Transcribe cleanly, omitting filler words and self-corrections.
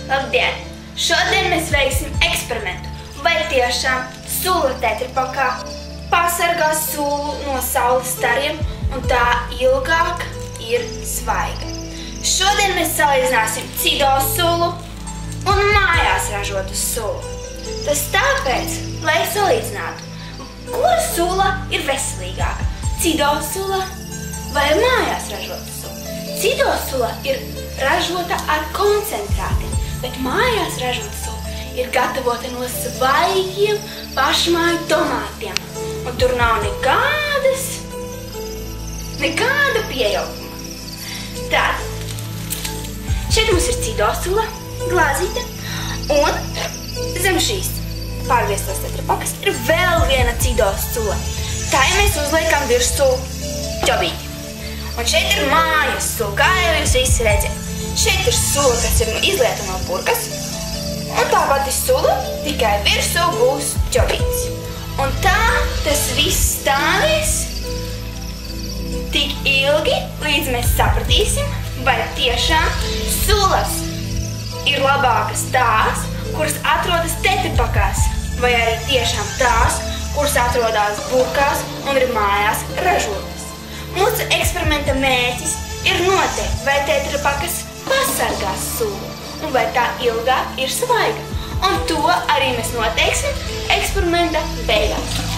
Labdien! Šodien mēs veiksim eksperimentu. Vai tiešām sula tetrapakā pasargā sulu no saules stariem un tā ilgāk ir svaiga. Šodien mēs salīdzināsim cidosulu un mājās ražotu sulu. Tas tāpēc, lai salīdzinātu, kura sula ir veselīgāka, cidosula vai mājās ražota sula. Cidosula ir ražota ar koncentrātiem, bet mājās ražota sula ir gatavota no svaigiem pašmāju tomātiem. Un tur nav nekāda piejaukuma. Tātad, šeit mums ir cidosula glāzīte un zem šīs pārgrieztās tetrapakas ir vēl viena cidosula. Tā mēs uzliekam virsū ķobīti. Un šeit ir mājas sula, kā jau jūs visi redzat. Šeit ir sula, kas ir izlieta no purkas. Un tā pati sula, tikai virsū būs ķobītis. Un tā tas viss stāvēs tik ilgi, līdz mēs sapratīsim, vai tiešām sulas ir labākas tās, kuras atrodas tetrapakās, vai arī tiešām tās, kuras atrodas burkās un ir mājās ražotas. Mūsu eksperimenta mērķis ir noteikt, vai tetrapakas pasargās sulu un vai tā ilgāk ir svaiga. Un to arī mēs noteiksim eksperimenta beigās.